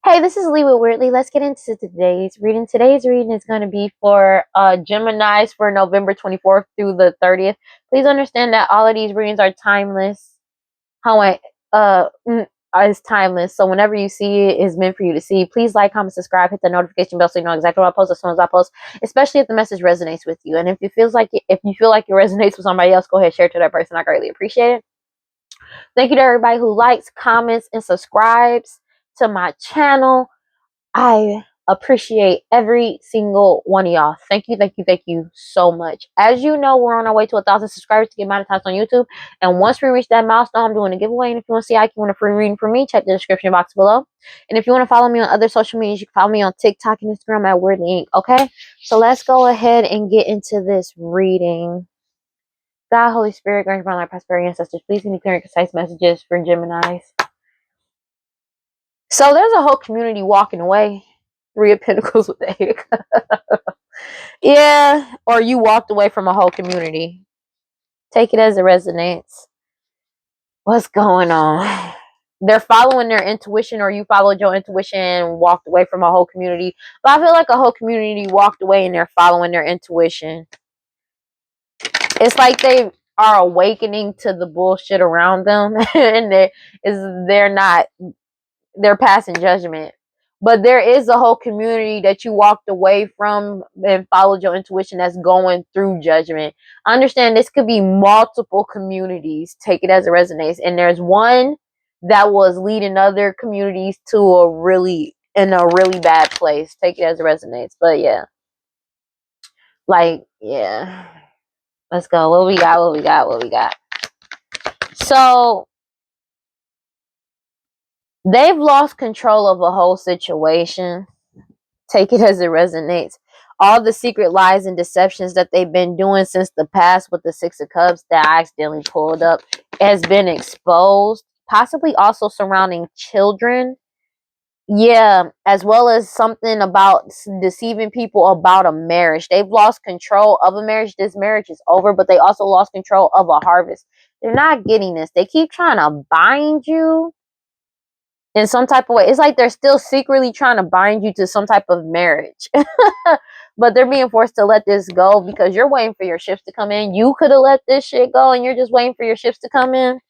Hey, this is Lee with WeirdLee. Let's get into today's reading. Today's reading is going to be for Geminis for November 24th through the 30th. Please understand that all of these readings are timeless. How I is timeless. So whenever you see it, is meant for you to see. Please like, comment, subscribe, hit the notification bell so you know exactly what I post as soon as I post. Especially if the message resonates with you, and if you feel like it resonates with somebody else, go ahead, share it to that person. I greatly appreciate it. Thank you to everybody who likes, comments, and subscribes to my channel. I appreciate every single one of y'all. Thank you, thank you, thank you so much. As you know, we're on our way to 1,000 subscribers to get monetized on YouTube. And once we reach that milestone, I'm doing a giveaway. And if you want to see how you want a free reading from me, check the description box below. And if you want to follow me on other social medias, you can follow me on TikTok and Instagram at WeirdLee. Okay? So let's go ahead and get into this reading. God, Holy Spirit, grant your life, prosperity, ancestors. Please give me clear and concise messages for Geminis. So there's a whole community walking away. Three of Pentacles with the Eight of Cups. Yeah, or you walked away from a whole community. Take it as it resonates. What's going on? They're following their intuition, or you followed your intuition and walked away from a whole community. But I feel like a whole community walked away and they're following their intuition. It's like they are awakening to the bullshit around them and they're passing judgment. But there is a whole community that you walked away from and followed your intuition that's going through judgment. Understand this could be multiple communities. Take it as it resonates. And there's one that was leading other communities to a really bad place. Take it as it resonates. But yeah. Yeah. Let's go. What we got? So they've lost control of a whole situation. Take it as it resonates. All the secret lies and deceptions that they've been doing since the past with the Six of Cups that I accidentally pulled up has been exposed. Possibly also surrounding children. Yeah, as well as something about deceiving people about a marriage. They've lost control of a marriage. This marriage is over, but they also lost control of a harvest. They're not getting this. They keep trying to bind you in some type of way. It's like they're still secretly trying to bind you to some type of marriage. But they're being forced to let this go because you're waiting for your ships to come in. You could have let this shit go and you're just waiting for your ships to come in.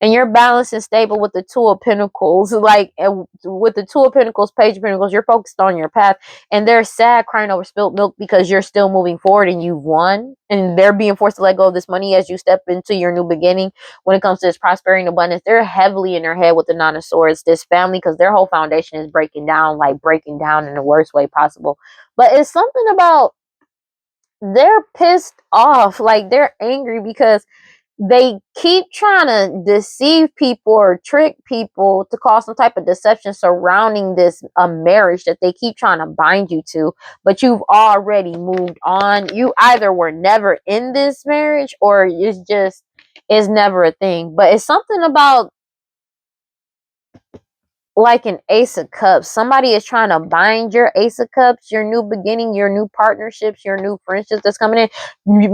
And you're balanced and stable with the Two of Pentacles. With the Two of Pentacles, Page of Pentacles, you're focused on your path. And they're sad crying over spilt milk because you're still moving forward and you've won. And they're being forced to let go of this money as you step into your new beginning. When it comes to this prosperity and abundance, they're heavily in their head with the Nine of Swords. This family, because their whole foundation is breaking down in the worst way possible. But it's something about they're pissed off. Like they're angry because they keep trying to deceive people or trick people to cause some type of deception surrounding this marriage that they keep trying to bind you to, but you've already moved on. You either were never in this marriage or it's never a thing. But it's something about like an Ace of Cups. Somebody is trying to bind your Ace of Cups, your new beginning, your new partnerships, your new friendships that's coming in.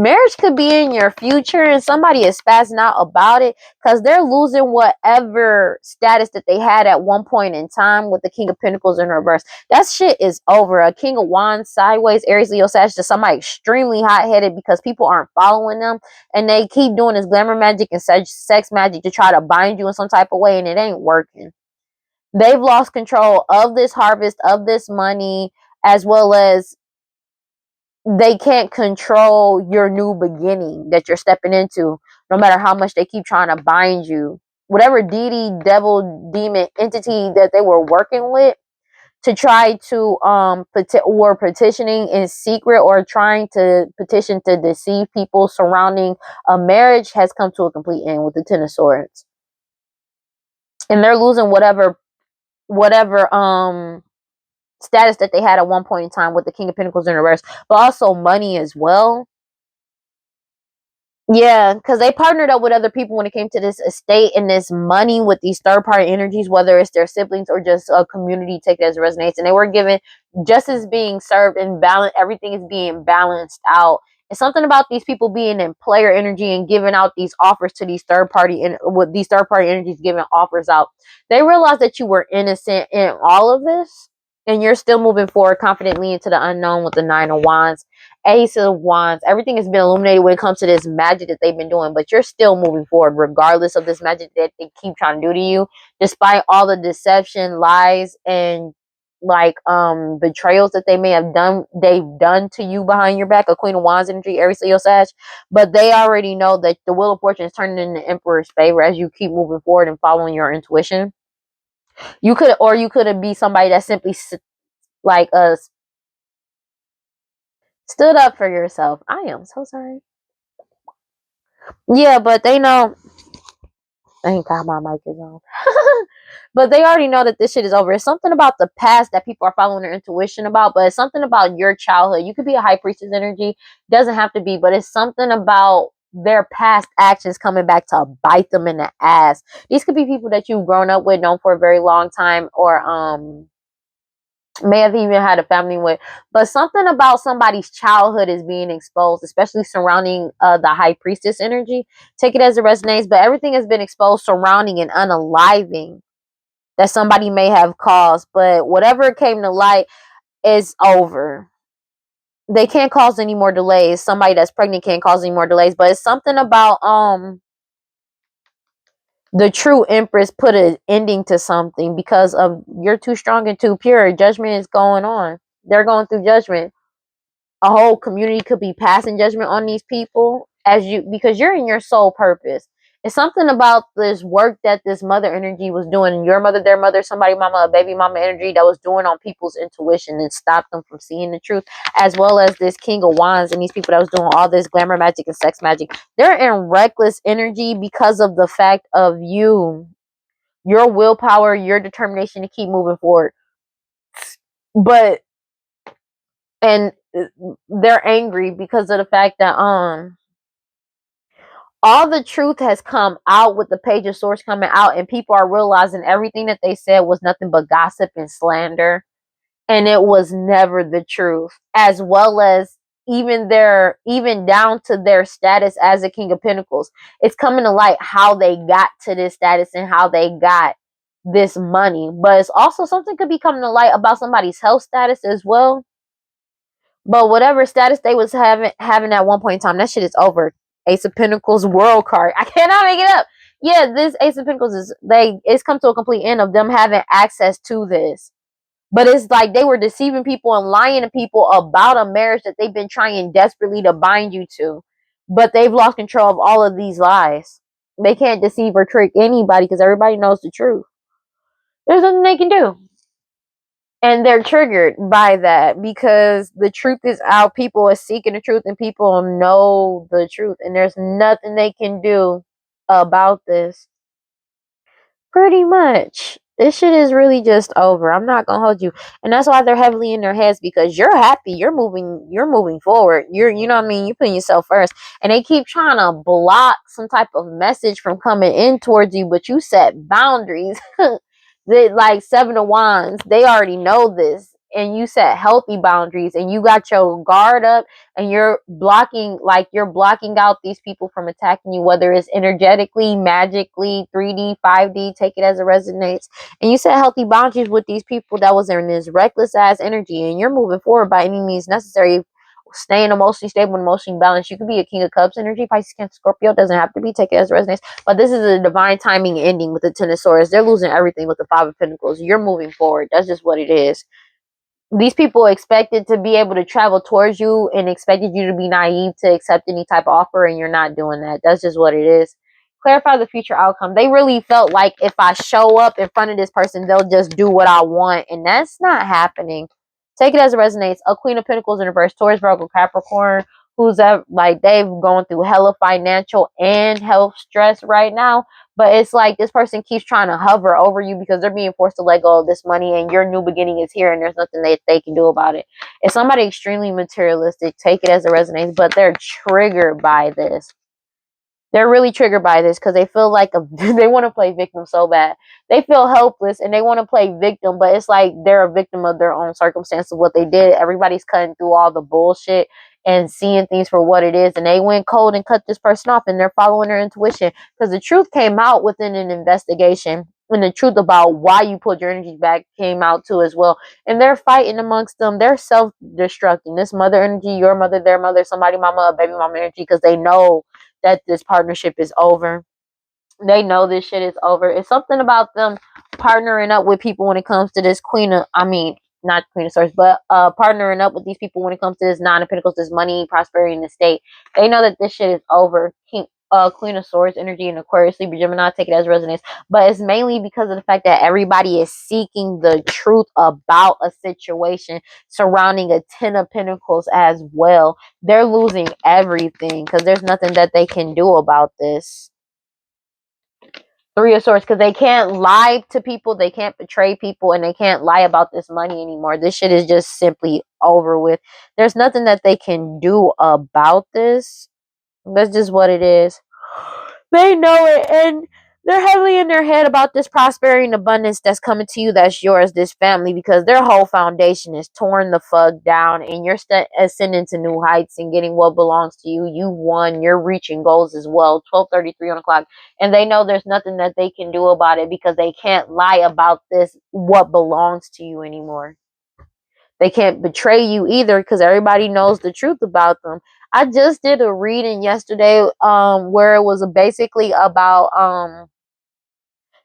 Marriage could be in your future and somebody is spazzing out about it because they're losing whatever status that they had at one point in time with the King of Pentacles in reverse. That shit is over. A King of Wands sideways, Aries, Leo, Sagittarius, somebody extremely hot-headed because people aren't following them and they keep doing this glamour magic and sex magic to try to bind you in some type of way and it ain't working. They've lost control of this harvest, of this money, as well as they can't control your new beginning that you're stepping into, no matter how much they keep trying to bind you. Whatever deity, devil, demon, entity that they were working with to try to or petitioning in secret or trying to petition to deceive people surrounding a marriage has come to a complete end with the Ten of Swords. And they're losing whatever status that they had at one point in time with the King of Pentacles in reverse, but also money as well. Yeah, because they partnered up with other people when it came to this estate and this money with these third-party energies, whether it's their siblings or just a community. Take it as it resonates. And they were given justice being served and balance. Everything is being balanced out It's something about these people being in player energy and giving out these offers to these third party, and with these third party energies giving offers out. They realize that you were innocent in all of this, and you're still moving forward confidently into the unknown with the Nine of Wands, Ace of Wands. Everything has been illuminated when it comes to this magic that they've been doing, but you're still moving forward regardless of this magic that they keep trying to do to you, despite all the deception, lies, and like betrayals that they've done to you behind your back. A Queen of Wands energy, Aries, Leo, Sag. But they already know that the Wheel of Fortune is turning in the Emperor's favor as you keep moving forward and following your intuition. You could be somebody that simply like stood up for yourself. I am so sorry. Yeah, but they know. Thank God my mic is on. But they already know that this shit is over. It's something about the past that people are following their intuition about, but it's something about your childhood. You could be a high priestess energy. Doesn't have to be, but it's something about their past actions coming back to bite them in the ass. These could be people that you've grown up with, known for a very long time, or may have even had a family with, but something about somebody's childhood is being exposed, especially surrounding the high priestess energy. Take it as it resonates, but everything has been exposed surrounding and unaliving that somebody may have caused, but whatever came to light is over. They can't cause any more delays. Somebody that's pregnant can't cause any more delays, but it's something about the true empress put an ending to something because of you're too strong and too pure. Judgment is going on. They're going through judgment. A whole community could be passing judgment on these people as you, because you're in your soul purpose. It's something about this work that this mother energy was doing, your mother, their mother, somebody mama, a baby mama energy that was doing on people's intuition and stopped them from seeing the truth, as well as this King of Wands and these people that was doing all this glamour magic and sex magic. They're in reckless energy because of the fact of you, your willpower, your determination to keep moving forward. But and they're angry because of the fact that all the truth has come out with the Page of Swords coming out, and people are realizing everything that they said was nothing but gossip and slander, and it was never the truth. As well as even down to their status as a King of Pentacles, it's coming to light how they got to this status and how they got this money. But it's also something could be coming to light about somebody's health status as well. But whatever status they was having at one point in time, that shit is over. Ace of Pentacles world card. I cannot make it up. Yeah, this Ace of Pentacles it's come to a complete end of them having access to this. But it's like they were deceiving people and lying to people about a marriage that they've been trying desperately to bind you to. But they've lost control of all of these lies. They can't deceive or trick anybody because everybody knows the truth. There's nothing they can do. And they're triggered by that because the truth is out. People are seeking the truth and people know the truth, and there's nothing they can do about this. Pretty much. This shit is really just over. I'm not gonna hold you. And that's why they're heavily in their heads, because you're happy. You're moving forward. You know what I mean? You're putting yourself first. And they keep trying to block some type of message from coming in towards you, but you set boundaries. Like Seven of Wands, they already know this. And you set healthy boundaries and you got your guard up, and you're blocking out these people from attacking you, whether it's energetically, magically, 3D, 5D, take it as it resonates. And you set healthy boundaries with these people that was in this reckless ass energy, and you're moving forward by any means necessary, staying emotionally stable and emotionally balanced. You could be a King of Cups energy, Pisces, Cancer, Scorpio, doesn't have to be, take it as it resonates. But this is a divine timing ending with the Ten of Swords. They're losing everything with the Five of Pentacles. You're moving forward. That's just what it is. These people expected to be able to travel towards you and expected you to be naive to accept any type of offer, and you're not doing that. That's just what it is. Clarify the future outcome. They really felt like if I show up in front of this person, they'll just do what I want, and that's not happening. Take it as it resonates. A Queen of Pentacles in reverse, Taurus, Virgo, Capricorn, who's like they've gone through hella financial and health stress right now. But it's like this person keeps trying to hover over you because they're being forced to let go of this money, and your new beginning is here, and there's nothing that they can do about it. It's somebody extremely materialistic. Take it as it resonates, but they're triggered by this. They're really triggered by this because they feel like they want to play victim so bad. They feel helpless and they want to play victim, but it's like they're a victim of their own circumstances, what they did. Everybody's cutting through all the bullshit and seeing things for what it is, and they went cold and cut this person off, and they're following their intuition because the truth came out within an investigation, and the truth about why you pulled your energy back came out too as well. And they're fighting amongst them. They're self-destructing. This mother energy, your mother, their mother, somebody mama, baby mama energy, because they know that this partnership is over. They know this shit is over. It's something about them partnering up with people when it comes to this not Queen of Swords, but partnering up with these people when it comes to this Nine of Pentacles, this money, prosperity, and estate. They know that this shit is over. Queen of Swords energy and Aquarius, Libra, Gemini, take it as resonance. But it's mainly because of the fact that everybody is seeking the truth about a situation surrounding a Ten of Pentacles as well. They're losing everything because there's nothing that they can do about this. Three of Swords, because they can't lie to people, they can't betray people, and they can't lie about this money anymore. This shit is just simply over with. There's nothing that they can do about this. That's just what it is. They know it, and they're heavily in their head about this prosperity and abundance that's coming to you, that's yours, this family, because their whole foundation is torn the fuck down, and you're ascending to new heights and getting what belongs to you. You won. You're reaching goals as well. 12:33 on the clock, and they know there's nothing that they can do about it because they can't lie about this, what belongs to you anymore. They can't betray you either because everybody knows the truth about them. I just did a reading yesterday where it was basically about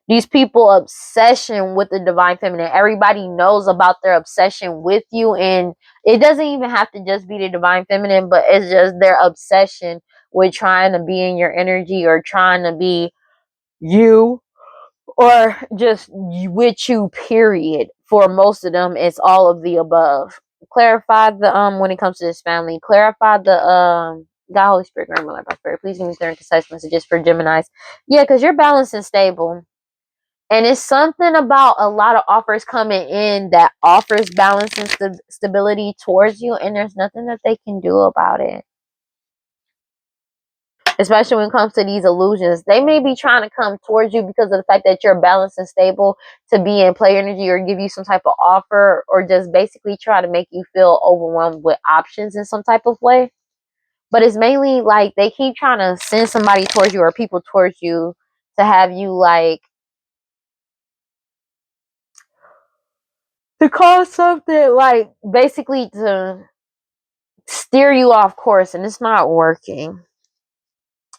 these people obsession with the divine feminine. Everybody knows about their obsession with you, and it doesn't even have to just be the divine feminine, but it's just their obsession with trying to be in your energy or trying to be you, or just with you, period. For most of them, it's all of the above. Clarify the when it comes to this family. Clarify the God, Holy Spirit, grant my life prosperity. Please give me clear and concise messages for Geminis. Yeah, because you're balanced and stable. And it's something about a lot of offers coming in that offers balance and stability towards you, and there's nothing that they can do about it. Especially when it comes to these illusions. They may be trying to come towards you because of the fact that you're balanced and stable to be in play energy, or give you some type of offer, or just basically try to make you feel overwhelmed with options in some type of way. But it's mainly like they keep trying to send somebody towards you or people towards you to have you like to cause something, like basically to steer you off course, and it's not working.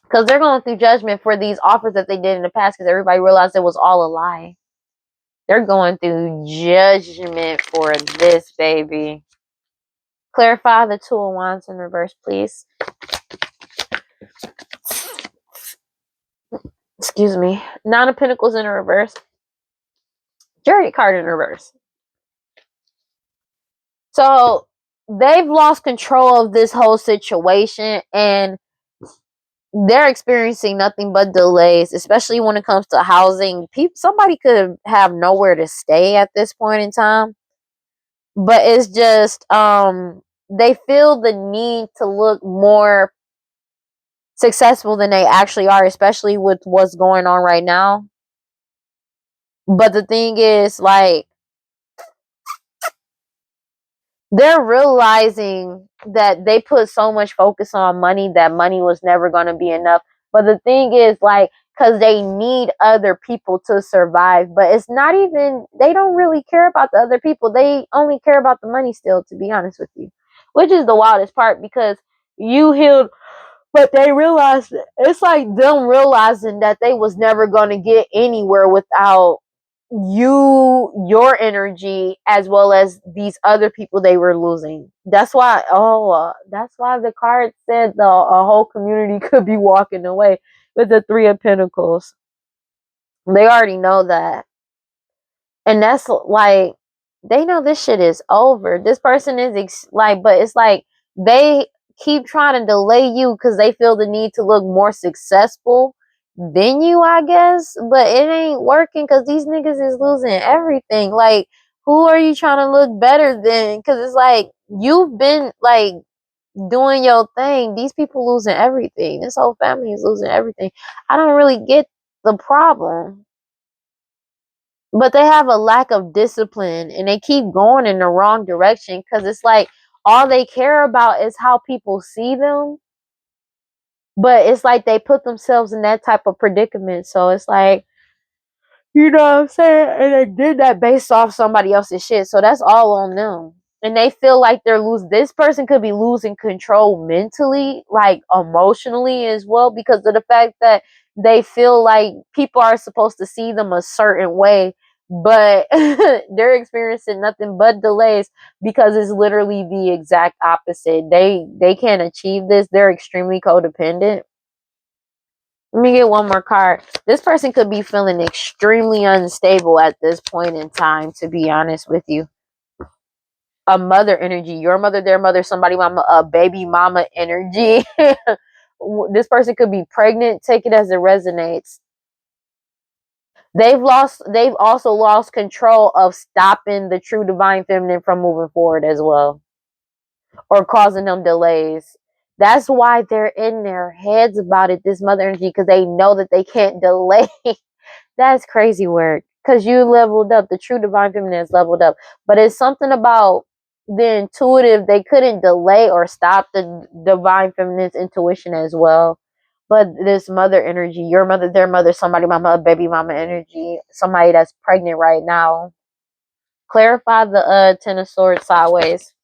Because they're going through judgment for these offers that they did in the past, because everybody realized it was all a lie. They're going through judgment for this, baby. Clarify the Two of Wands in reverse, please. Excuse me. Nine of Pentacles in reverse. Chariot card in reverse. So they've lost control of this whole situation, and they're experiencing nothing but delays, especially when it comes to housing. Somebody could have nowhere to stay at this point in time, but it's just they feel the need to look more successful than they actually are, especially with what's going on right now. But the thing is, like, they're realizing that they put so much focus on money that money was never going to be enough. But the thing is, like, because they need other people to survive, but it's not even, they don't really care about the other people. They only care about the money still, to be honest with you, which is the wildest part, because you healed, but they realized, it's like them realizing that they was never going to get anywhere without your energy, as well as these other people they were losing. That's why that's why the card said a whole community could be walking away with the Three of Pentacles. They already know that, and that's like, they know this shit is over. This person is like, but it's like they keep trying to delay you because they feel the need to look more successful than you, I guess. But it ain't working because these niggas is losing everything. Like, who are you trying to look better than? Because it's like, you've been like doing your thing. These people losing everything. This whole family is losing everything. I don't really get the problem. But they have a lack of discipline, and they keep going in the wrong direction, because it's like all they care about is how people see them. But it's like they put themselves in that type of predicament. So it's like, you know what I'm saying? And they did that based off somebody else's shit. So that's all on them. And they feel like they're losing. This person could be losing control mentally, like emotionally as well, because of the fact that they feel like people are supposed to see them a certain way, but they're experiencing nothing but delays because it's literally the exact opposite. They can't achieve this. They're extremely codependent. Let me get one more card. This person could be feeling extremely unstable at this point in time, to be honest with you. A mother energy, your mother, their mother, somebody mama, a baby mama energy. This person could be pregnant. Take it as it resonates. They've also lost control of stopping the true divine feminine from moving forward as well, or causing them delays. That's why they're in their heads about it, this mother energy, because they know that they can't delay. That's crazy work. Because you leveled up. The true divine feminine is leveled up. But it's something about the intuitive. They couldn't delay or stop the divine feminine's intuition as well. But this mother energy, your mother, their mother, somebody mama, baby mama energy, somebody that's pregnant right now. Clarify the Ten of Swords sideways.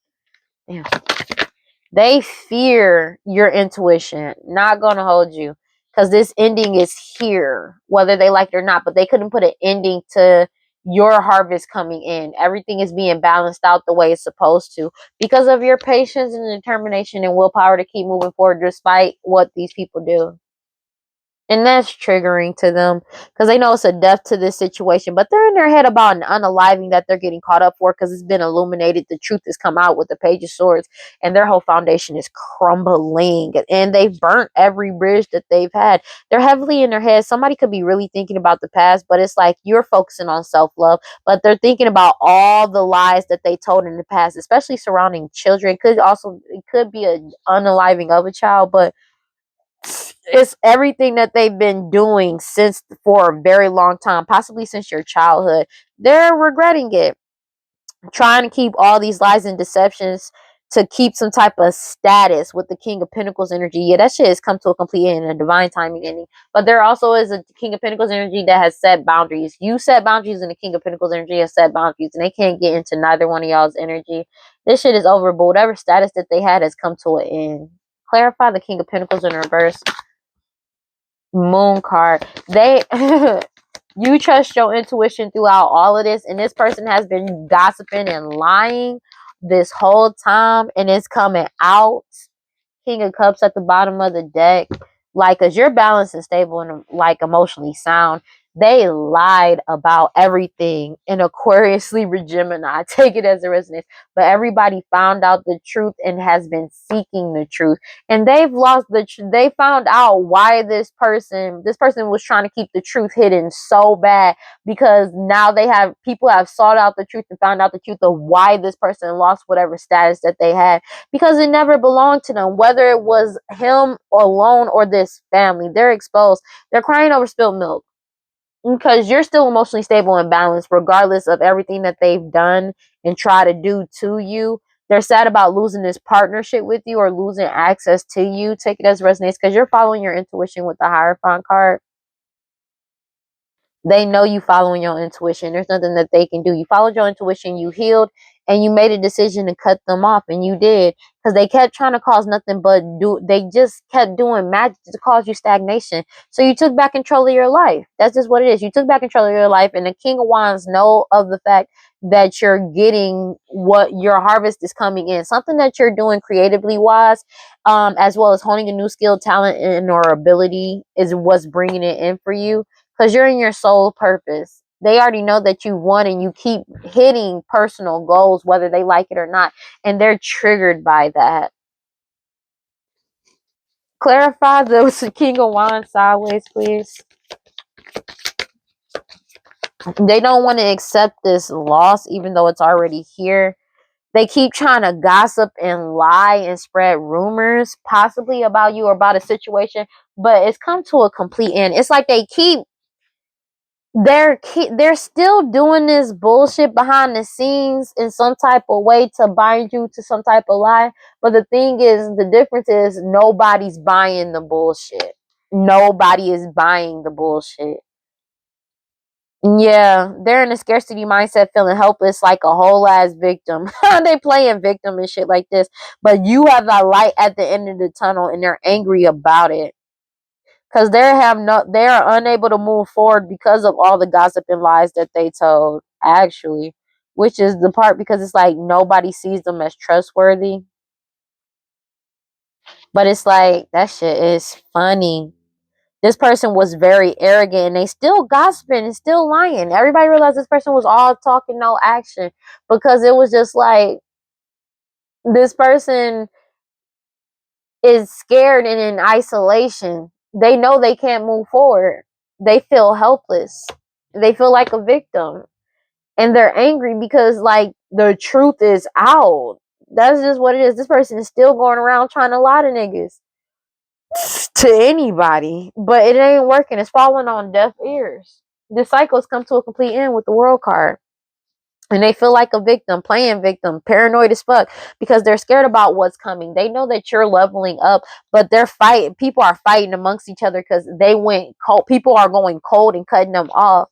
Yeah. They fear your intuition. Not gonna hold you. Because this ending is here, whether they like it or not. But they couldn't put an ending to your harvest coming in. Everything is being balanced out the way it's supposed to. Because of your patience and determination and willpower to keep moving forward despite what these people do. And that's triggering to them because they know it's a death to this situation, but they're in their head about an unaliving that they're getting caught up for because it's been illuminated. The truth has come out with the Page of Swords, and their whole foundation is crumbling. And they've burnt every bridge that they've had. They're heavily in their head. Somebody could be really thinking about the past, but it's like you're focusing on self love, but they're thinking about all the lies that they told in the past, especially surrounding children. It could be an unaliving of a child, but it's everything that they've been doing since for a very long time, possibly since your childhood. They're regretting it, trying to keep all these lies and deceptions to keep some type of status with the King of Pentacles energy. Yeah, that shit has come to a complete end, a divine timing ending. But there also is a King of Pentacles energy that has set boundaries. You set boundaries, and the King of Pentacles energy has set boundaries, and they can't get into neither one of y'all's energy. This shit is over, but whatever status that they had has come to an end. Clarify the King of Pentacles in reverse. Moon card. They you trust your intuition throughout all of this, and this person has been gossiping and lying this whole time, and it's coming out. King of Cups at the bottom of the deck. Like, cause you're balanced and stable and like emotionally sound. They lied about everything in Aquarius, Libra, Gemini. Take it as a resonance. But everybody found out the truth and has been seeking the truth. And they've lost they found out why this person was trying to keep the truth hidden so bad, because now people have sought out the truth and found out the truth of why this person lost whatever status that they had, because it never belonged to them, whether it was him alone or this family. They're exposed. They're crying over spilled milk because you're still emotionally stable and balanced regardless of everything that they've done and try to do to you. They're sad about losing this partnership with you or losing access to you. Take it as resonates because you're following your intuition with the Hierophant card. They know you following your intuition. There's nothing that they can do. You followed your intuition, you healed, and you made a decision to cut them off, and you did. Because they kept trying to cause nothing but they just kept doing magic to cause you stagnation. So you took back control of your life. That's just what it is. You took back control of your life, and the King of Wands know of the fact that you're getting what your harvest is coming in. Something that you're doing creatively wise, as well as honing a new skill, talent, and or ability is what's bringing it in for you, because you're in your soul purpose. They already know that you won, and you keep hitting personal goals, whether they like it or not. And they're triggered by that. Clarify the King of Wands sideways, please. They don't want to accept this loss, even though it's already here. They keep trying to gossip and lie and spread rumors, possibly about you or about a situation, but it's come to a complete end. It's like they keep they're still doing this bullshit behind the scenes in some type of way to bind you to some type of lie. But the thing is, the difference is nobody's buying the bullshit. Nobody is buying the bullshit. Yeah, they're in a scarcity mindset, feeling helpless like a whole ass victim. They playing victim and shit like this, but you have a light at the end of the tunnel, and they're angry about it because they are unable to move forward because of all the gossip and lies that they told. Actually, which is the part, because it's like nobody sees them as trustworthy, but it's like that shit is funny. This person was very arrogant, and they still gossiping and still lying. Everybody realized this person was all talking, no action, because it was just like this person is scared and in isolation. They know they can't move forward. They feel helpless. They feel like a victim, and they're angry because like the truth is out. That's just what it is. This person is still going around trying to lie to niggas, to anybody, but it ain't working. It's falling on deaf ears. The cycles come to a complete end with the world card. And they feel like a victim, playing victim, paranoid as fuck, because they're scared about what's coming. They know that you're leveling up, but they're fighting. People are fighting amongst each other because they went cold. People are going cold and cutting them off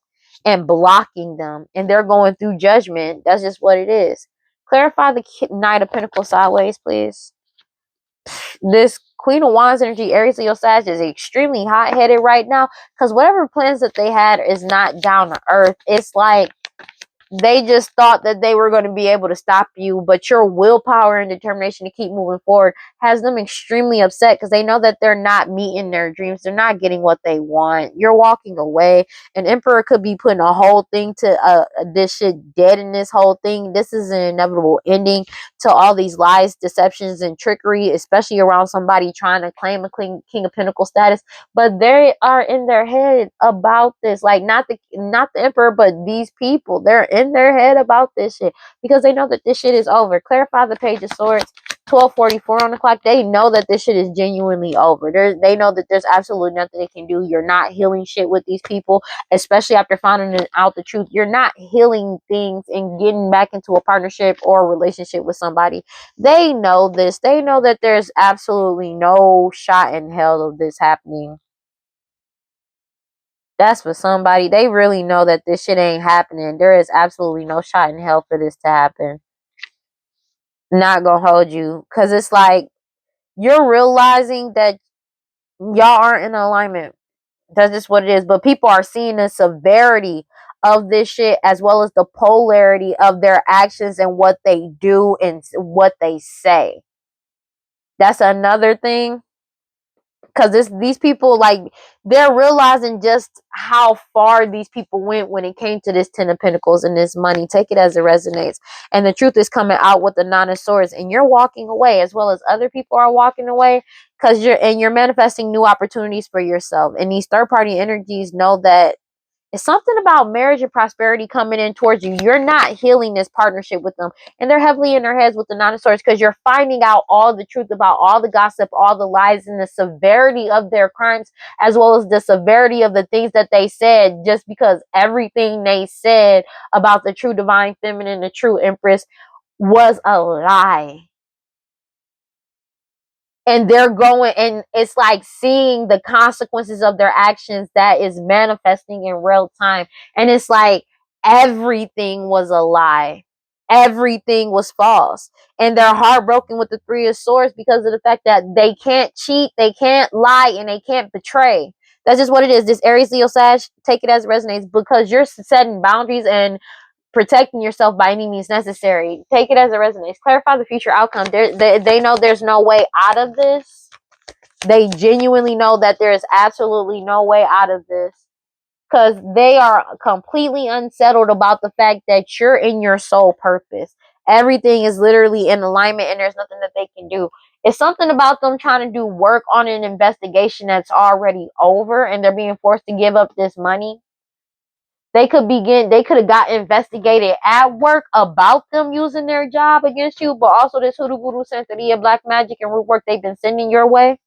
and blocking them, and they're going through judgment. That's just what it is. Clarify the Knight of Pentacles sideways, please. This Queen of Wands energy, Aries, Leo, Sag, is extremely hot-headed right now because whatever plans that they had is not down to earth. It's like they just thought that they were going to be able to stop you, but your willpower and determination to keep moving forward has them extremely upset because they know that they're not meeting their dreams. They're not getting what they want. You're walking away. An emperor could be putting a whole thing to this shit dead in this whole thing. This is an inevitable ending to all these lies, deceptions, and trickery, especially around somebody trying to claim a King of Pentacles status. But they are in their head about this, like not the emperor, but these people. They're in their head about this shit because they know that this shit is over. Clarify the Page of Swords. 12:44 on the clock. They know that this shit is genuinely over. They know that there's absolutely nothing they can do. You're not healing shit with these people, especially after finding out the truth. You're not healing things and getting back into a partnership or a relationship with somebody. They know this. They know that there's absolutely no shot in hell of this happening. That's for somebody. They really know that this shit ain't happening. There is absolutely no shot in hell for this to happen. Not gonna hold you. Because it's like you're realizing that y'all aren't in alignment. That's just what it is. But people are seeing the severity of this shit as well as the polarity of their actions and what they do and what they say. That's another thing. Because these people, like, they're realizing just how far these people went when it came to this Ten of Pentacles and this money. Take it as it resonates. And the truth is coming out with the Nine of Swords, and you're walking away as well as other people are walking away because you're manifesting new opportunities for yourself. And these third party energies know that it's something about marriage and prosperity coming in towards you. You're not healing this partnership with them. And they're heavily in their heads with the Nine of Swords because you're finding out all the truth about all the gossip, all the lies, and the severity of their crimes, as well as the severity of the things that they said, just because everything they said about the true divine feminine, the true empress, was a lie. And they're going, and it's like seeing the consequences of their actions that is manifesting in real time. And it's like everything was a lie, everything was false, and they're heartbroken with the Three of Swords because of the fact that they can't cheat, they can't lie, and they can't betray. That's just what it is. This Aries, Leo, Sag, take it as it resonates, because you're setting boundaries and protecting yourself by any means necessary. Take it as it resonates. Clarify the future outcome. They know there's no way out of this. They genuinely know that there is absolutely no way out of this because they are completely unsettled about the fact that you're in your soul purpose. Everything is literally in alignment and there's nothing that they can do. It's something about them trying to do work on an investigation that's already over and they're being forced to give up this money. They could have got investigated at work about them using their job against you, but also this hoodoo voodoo santeria, black magic, and root work they've been sending your way.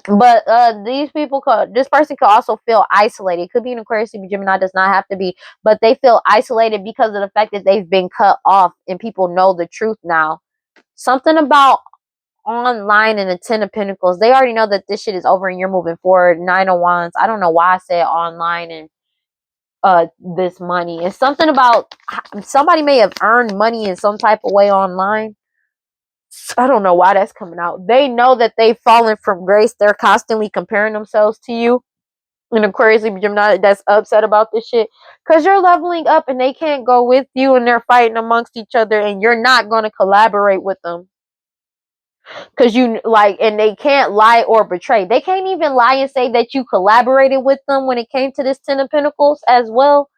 But these people could, this person could also feel isolated. It could be an Aquarius, Gemini, does not have to be, but they feel isolated because of the fact that they've been cut off and people know the truth now. Something about online and the Ten of Pentacles. They already know that this shit is over and you're moving forward. Nine of Wands. I don't know why I said online and this money. It's something about somebody may have earned money in some type of way online. I don't know why that's coming out. They know that they've fallen from grace. They're constantly comparing themselves to you. An Aquarius, Gemini that's upset about this shit because you're leveling up and they can't go with you and they're fighting amongst each other and you're not going to collaborate with them because you like, and they can't lie or betray. They can't even lie and say that you collaborated with them when it came to this Ten of Pentacles as well.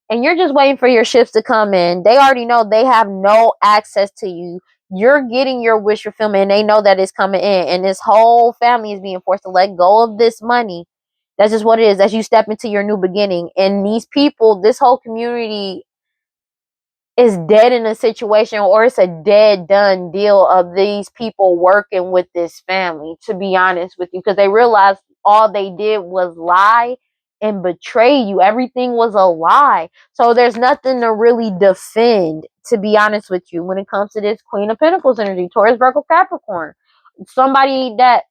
And you're just waiting for your ships to come in. They already know they have no access to you. You're getting your wish fulfillment and they know that it's coming in. And this whole family is being forced to let go of this money. That's just what it is. As you step into your new beginning. And these people, this whole community is dead in a situation, or it's a dead done deal of these people working with this family, to be honest with you, because they realized all they did was lie and betray you. Everything was a lie. So there's nothing to really defend, to be honest with you, when it comes to this Queen of Pentacles energy, Taurus, Virgo, Capricorn. Somebody that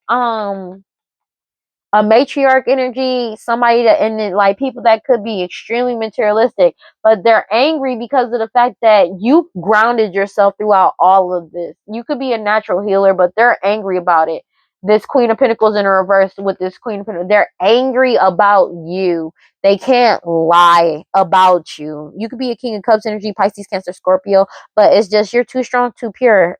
a matriarch energy, somebody that, and then like people that could be extremely materialistic, but they're angry because of the fact that you grounded yourself throughout all of this. You could be a natural healer, but they're angry about it. This Queen of Pentacles in a reverse with this Queen of Pentacles, they're angry about you. They can't lie about you. You could be a King of Cups energy, Pisces, Cancer, Scorpio, but it's just you're too strong, too pure.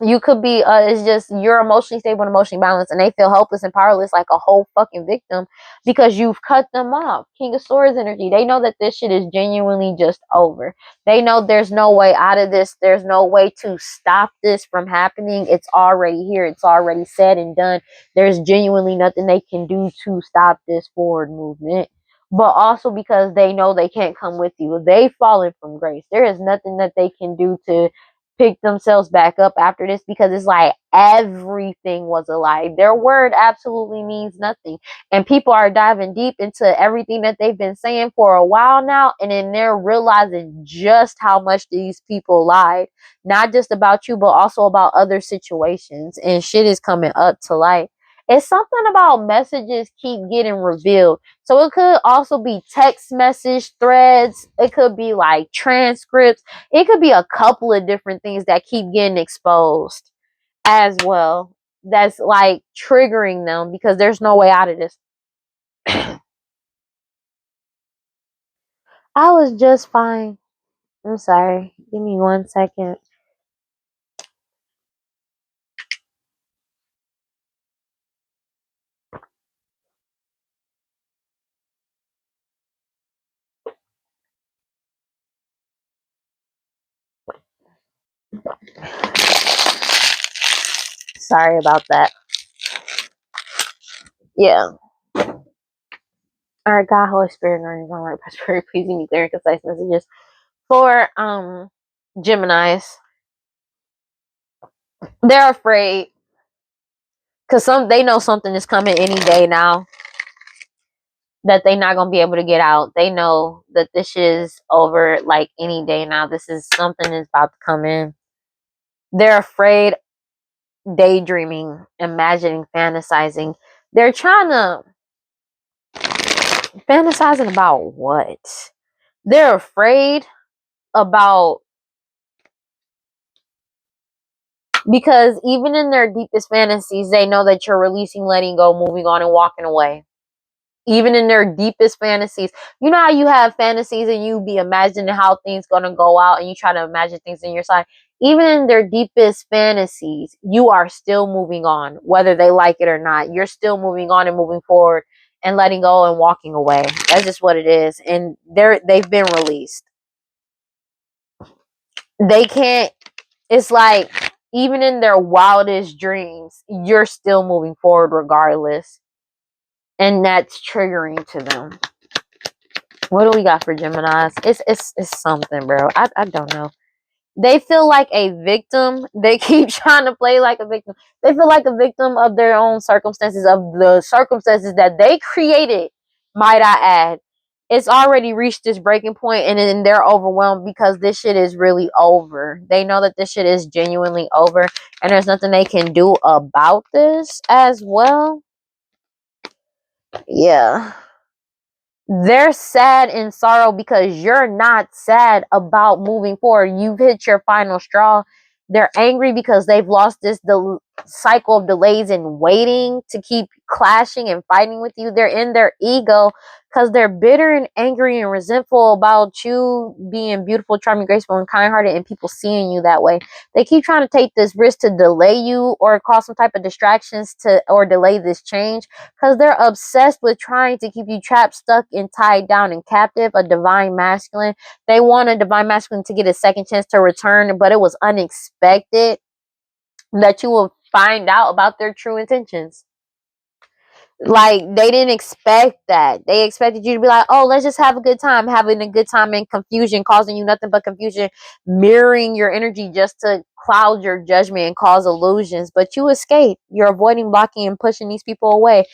You could be it's just you're emotionally stable and emotionally balanced and they feel helpless and powerless like a whole fucking victim because you've cut them off. King of Swords energy, they know that this shit is genuinely just over. They know there's no way out of this. There's no way to stop this from happening. It's already here. It's already said and done. There's genuinely nothing they can do to stop this forward movement, but also because they know they can't come with you. They've fallen from grace. There is nothing that they can do to pick themselves back up after this because it's like everything was a lie. Their word absolutely means nothing. And people are diving deep into everything that they've been saying for a while now. And then they're realizing just how much these people lied. Not just about you, but also about other situations. And shit is coming up to light. It's something about messages keep getting revealed. So it could also be text message threads. It could be like transcripts. It could be a couple of different things that keep getting exposed as well. That's like triggering them because there's no way out of this. I was just fine. I'm sorry. Give me 1 second. Sorry about that. Yeah. All right, God, Holy Spirit, guardians, all right, prosperity, pleasing me, clear and concise messages for Geminis. They're afraid because they know something is coming any day now that they're not gonna be able to get out. They know that this is over like any day now. This is something is about to come in. They're afraid, daydreaming, imagining, fantasizing. They're trying to fantasizing about what? They're afraid about, because even in their deepest fantasies, they know that you're releasing, letting go, moving on, and walking away. Even in their deepest fantasies, you know how you have fantasies and you be imagining how things gonna go out and you try to imagine things in your side. Even in their deepest fantasies, you are still moving on, whether they like it or not. You're still moving on and moving forward and letting go and walking away. That's just what it is. And they've been released. They can't, it's like even in their wildest dreams, you're still moving forward regardless. And that's triggering to them. What do we got for Geminis? It's something, bro. I don't know. They feel like a victim. They keep trying to play like a victim. They feel like a victim of their own circumstances, of the circumstances that they created, might I add. It's already reached this breaking point, and then they're overwhelmed because this shit is really over. They know that this shit is genuinely over, and there's nothing they can do about this as well. Yeah. They're sad in sorrow because you're not sad about moving forward. You've hit your final straw. They're angry because they've lost the cycle of delays and waiting to keep clashing and fighting with you. They're in their ego because they're bitter and angry and resentful about you being beautiful, charming, graceful, and kind-hearted, and people seeing you that way. They keep trying to take this risk to delay you or cause some type of distractions to or delay this change because they're obsessed with trying to keep you trapped, stuck, and tied down and captive. A divine masculine. They want a divine masculine to get a second chance to return, but it was unexpected that you will find out about their true intentions. Like, they didn't expect that. They expected you to be like, oh, let's just have a good time. Having a good time in confusion, causing you nothing but confusion, mirroring your energy just to cloud your judgment and cause illusions. But you escape. You're avoiding, blocking, and pushing these people away.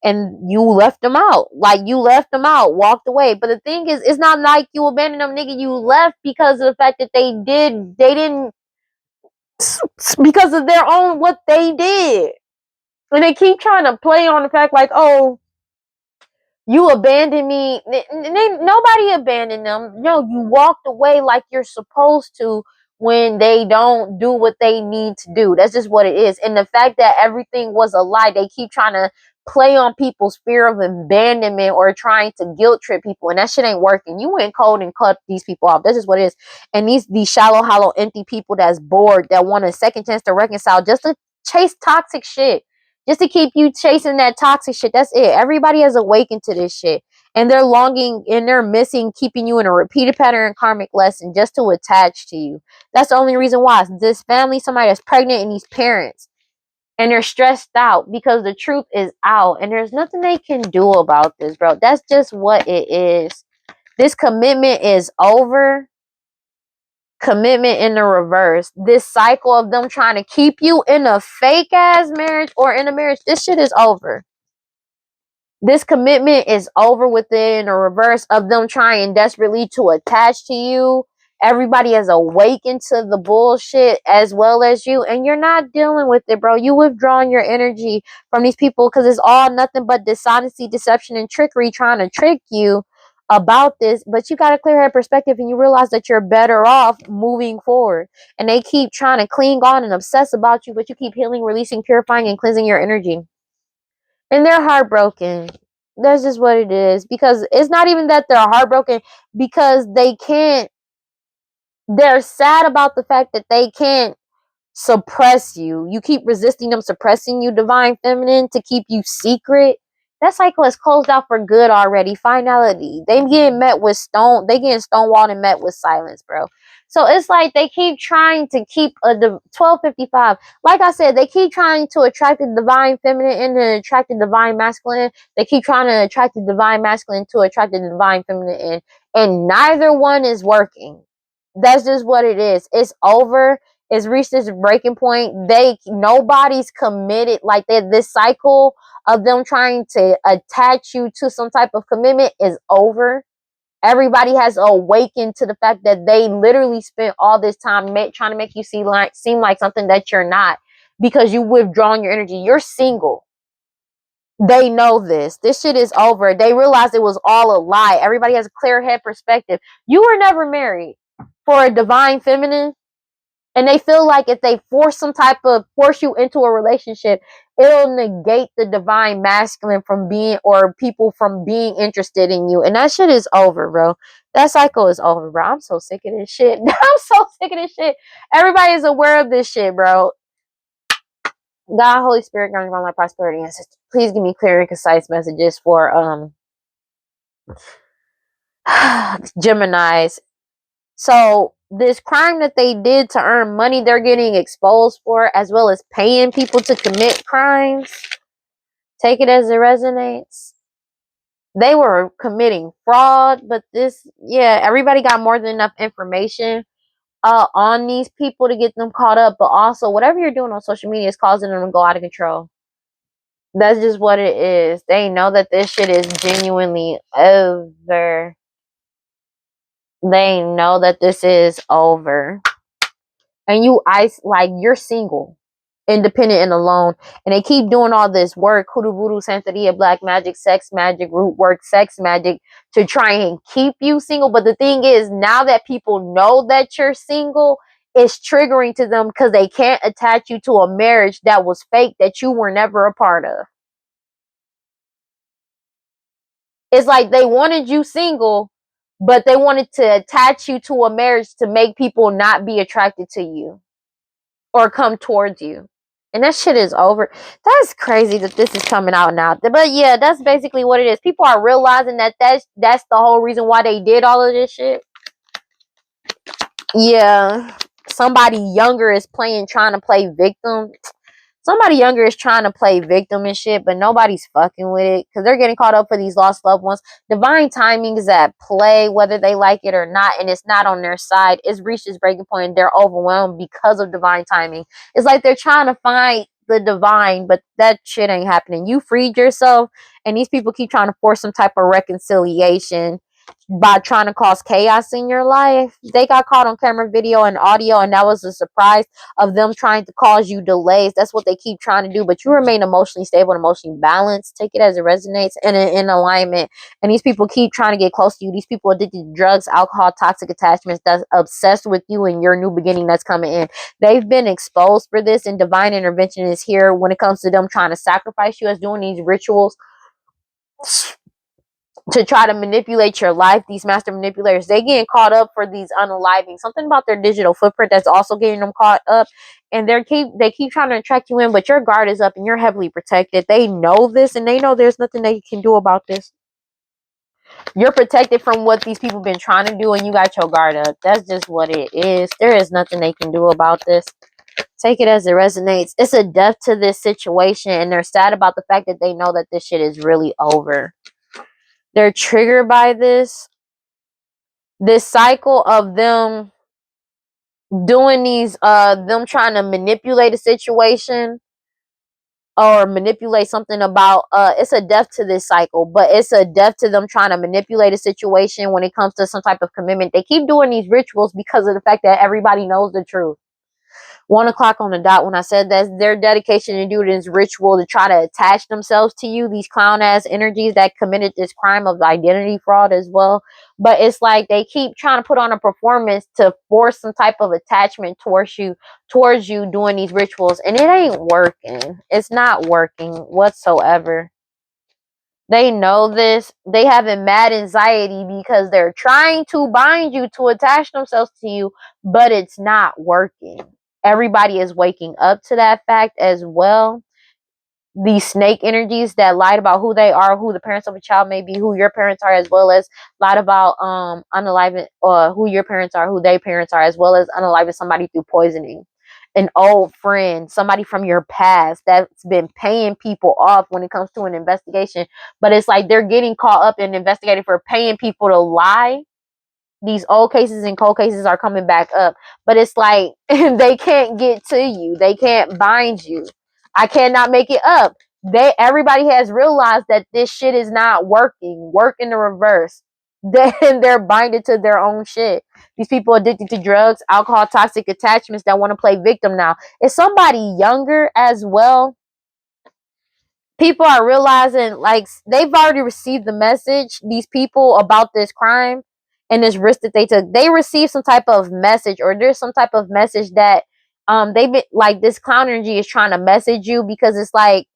And you left them out. Like, you left them out, walked away. But the thing is, it's not like you abandoned them, nigga. You left because of the fact that they didn't, because of their own, what they did. And they keep trying to play on the fact like, oh, you abandoned me. Nobody abandoned them. No, you walked away like you're supposed to when they don't do what they need to do. That's just what it is. And the fact that everything was a lie, they keep trying to play on people's fear of abandonment or trying to guilt trip people, and that shit ain't working. You went cold and cut these people off. That's just what it is. And these shallow, hollow, empty people that's bored, that want a second chance to reconcile just to chase toxic shit, just to keep you chasing that toxic shit. That's it. Everybody has awakened to this shit. And they're longing and they're missing keeping you in a repeated pattern karmic lesson just to attach to you. That's the only reason why. This family, somebody that's pregnant, and these parents. And they're stressed out because the truth is out. And there's nothing they can do about this, bro. That's just what it is. This commitment is over. Commitment in the reverse. This cycle of them trying to keep you in a fake ass marriage or in a marriage, this shit is over. This commitment is over within a reverse of them trying desperately to attach to you. Everybody has awakened to the bullshit as well as you, and you're not dealing with it, bro. You withdrawing your energy from these people because it's all nothing but dishonesty, deception, and trickery trying to trick you about this. But you got a clear head perspective and you realize that you're better off moving forward. And they keep trying to cling on and obsess about you, but you keep healing, releasing, purifying, and cleansing your energy. And they're heartbroken. That's just what it is. Because it's not even that they're heartbroken, because they can't, they're sad about the fact that they can't suppress you. You keep resisting them suppressing you, divine feminine, to keep you secret. That cycle is closed out for good already. Finality. They getting met with they getting stonewalled and met with silence, bro. So it's like they keep trying to keep 1255. Like I said, they keep trying to attract the divine feminine and to attract the divine masculine. They keep trying to attract the divine masculine to attract the divine feminine in, and neither one is working. That's just what it is. It's over. It's reached this breaking point. Nobody's committed. Like that, this cycle of them trying to attach you to some type of commitment is over. Everybody has awakened to the fact that they literally spent all this time trying to make you seem like something that you're not, because you withdrawn your energy. You're single. They know this. This shit is over. They realized it was all a lie. Everybody has a clear head perspective. You were never married for a divine feminine. And they feel like if they force you into a relationship, it'll negate the divine masculine from being, or people from being interested in you. And that shit is over, bro. That cycle is over, bro. I'm so sick of this shit. I'm so sick of this shit. Everybody is aware of this shit, bro. God, Holy Spirit, guide my life, prosperity, and assistance. Please give me clear and concise messages for Geminis. So this crime that they did to earn money, they're getting exposed for, as well as paying people to commit crimes. Take it as it resonates. They were committing fraud, but everybody got more than enough information on these people to get them caught up, but also whatever you're doing on social media is causing them to go out of control. That's just what it is. They know that this shit is genuinely over. They know that this is over. And you're single, independent and alone, and they keep doing all this work, hoodoo voodoo santeria, black magic, sex magic, root work, sex magic, to try and keep you single. But the thing is, now that people know that you're single, it's triggering to them because they can't attach you to a marriage that was fake, that you were never a part of. It's like they wanted you single, but they wanted to attach you to a marriage to make people not be attracted to you or come towards you. And that shit is over. That's crazy that this is coming out now. But yeah, that's basically what it is. People are realizing that that's the whole reason why they did all of this shit. Yeah. Somebody younger is trying to play victim. Somebody younger is trying to play victim and shit, but nobody's fucking with it because they're getting caught up for these lost loved ones. Divine timing is at play, whether they like it or not, and it's not on their side. It's reached this breaking point and they're overwhelmed because of divine timing. It's like they're trying to find the divine, but that shit ain't happening. You freed yourself, and these people keep trying to force some type of reconciliation by trying to cause chaos in your life. They got caught on camera, video, and audio, and that was a surprise of them trying to cause you delays. That's what they keep trying to do, but you remain emotionally stable and emotionally balanced. Take it as it resonates and in alignment. And these people keep trying to get close to you. These people addicted to drugs, alcohol, toxic attachments, that's obsessed with you and your new beginning that's coming in. They've been exposed for this, and divine intervention is here when it comes to them trying to sacrifice you as doing these rituals to try to manipulate your life. These master manipulators, they getting caught up for these unaliving. Something about their digital footprint that's also getting them caught up. And they keep trying to attract you in, but your guard is up and you're heavily protected. They know this, and they know there's nothing they can do about this. You're protected from what these people been trying to do, and you got your guard up. That's just what it is. There is nothing they can do about this. Take it as it resonates. It's a death to this situation, and they're sad about the fact that they know that this shit is really over. They're triggered by this cycle of them doing these them trying to manipulate a situation or manipulate something about it's a death to this cycle, but it's a death to them trying to manipulate a situation when it comes to some type of commitment. They keep doing these rituals because of the fact that everybody knows the truth. 1:00 on the dot, when I said that their dedication to do this ritual to try to attach themselves to you, these clown ass energies that committed this crime of identity fraud as well. But it's like they keep trying to put on a performance to force some type of attachment towards you doing these rituals, and it ain't working. It's not working whatsoever. They know this. They have a mad anxiety because they're trying to bind you to attach themselves to you, but it's not working. Everybody is waking up to that fact as well. These snake energies that lied about who they are, who the parents of a child may be, who your parents are, as well as lied about unaliving who your parents are, who their parents are, as well as unaliving somebody through poisoning. An old friend, somebody from your past that's been paying people off when it comes to an investigation. But it's like they're getting caught up in investigating for paying people to lie. These old cases and cold cases are coming back up, but it's like they can't get to you. They can't bind you. I cannot make it up. Everybody has realized that this shit is not working. Work in the reverse. Then they're binded to their own shit. These people addicted to drugs, alcohol, toxic attachments that want to play victim now. It's somebody younger as well. People are realizing like they've already received the message, these people, about this crime and this risk that they took. They received some type of message, or there's some type of message that they've been like, this clown energy is trying to message you, because it's like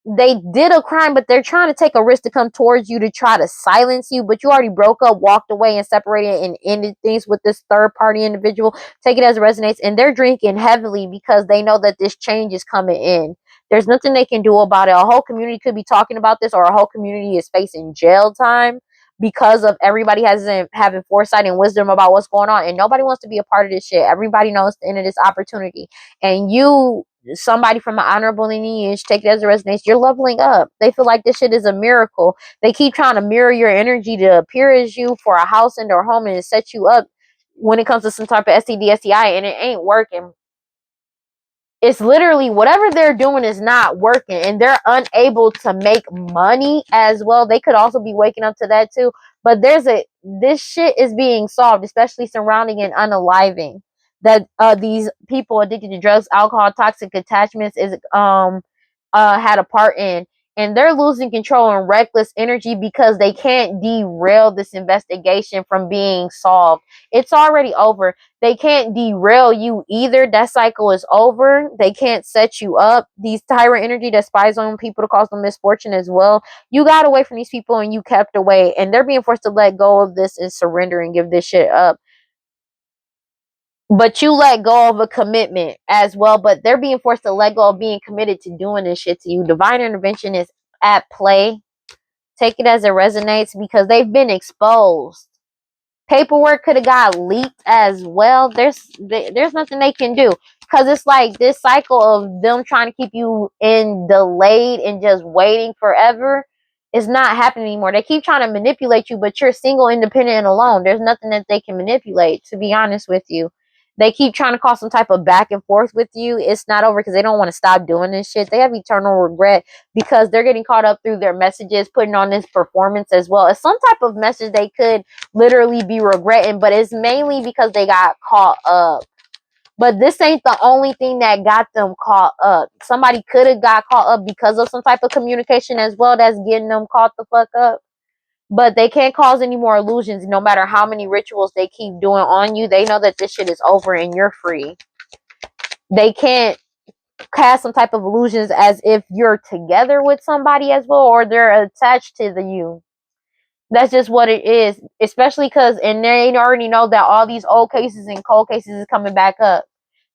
they did a crime, but they're trying to take a risk to come towards you to try to silence you. But you already broke up, walked away, and separated and ended things with this third party individual. Take it as it resonates. And they're drinking heavily because they know that this change is coming in. There's nothing they can do about it. A whole community could be talking about this, or a whole community is facing jail time because of everybody hasn't having foresight and wisdom about what's going on. And nobody wants to be a part of this shit. Everybody knows the end of this opportunity. And you, somebody from an honorable lineage, take it as a resonates, you're leveling up. They feel like this shit is a miracle. They keep trying to mirror your energy to appear as you for a house and or home and to set you up when it comes to some type of STD, STI, and it ain't working. It's literally whatever they're doing is not working, and they're unable to make money as well. They could also be waking up to that too. But this shit is being solved, especially surrounding and unaliving. That these people addicted to drugs, alcohol, toxic attachments is had a part in. And they're losing control and reckless energy because they can't derail this investigation from being solved. It's already over. They can't derail you either. That cycle is over. They can't set you up. These tyrant energy that spies on people to cause them misfortune as well. You got away from these people and you kept away. And they're being forced to let go of this and surrender and give this shit up. But you let go of a commitment as well. But they're being forced to let go of being committed to doing this shit to you. Divine intervention is at play. Take it as it resonates because they've been exposed. Paperwork could have got leaked as well. There's nothing they can do because it's like this cycle of them trying to keep you in delayed and just waiting forever is not happening anymore. They keep trying to manipulate you, but you're single, independent, and alone. There's nothing that they can manipulate, to be honest with you. They keep trying to cause some type of back and forth with you. It's not over because they don't want to stop doing this shit. They have eternal regret because they're getting caught up through their messages, putting on this performance as well. It's some type of message they could literally be regretting, but it's mainly because they got caught up. But this ain't the only thing that got them caught up. Somebody could have got caught up because of some type of communication as well that's getting them caught the fuck up. But they can't cause any more illusions no matter how many rituals they keep doing on you. They know that this shit is over and you're free. They can't cast some type of illusions as if you're together with somebody as well or they're attached to you. That's just what it is. Especially because, and they already know that all these old cases and cold cases is coming back up.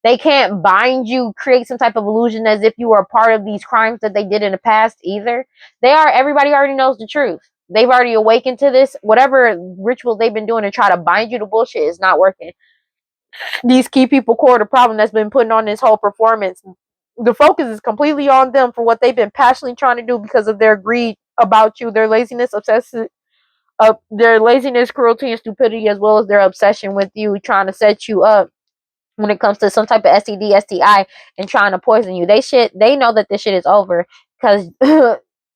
They can't bind you, create some type of illusion as if you were a part of these crimes that they did in the past either. Everybody already knows the truth. They've already awakened to this. Whatever rituals they've been doing to try to bind you to bullshit is not working. These key people core the problem that's been putting on this whole performance. The focus is completely on them for what they've been passionately trying to do because of their greed about you, their laziness, their laziness, cruelty, and stupidity, as well as their obsession with you, trying to set you up when it comes to some type of STD, STI, and trying to poison you. They know that this shit is over because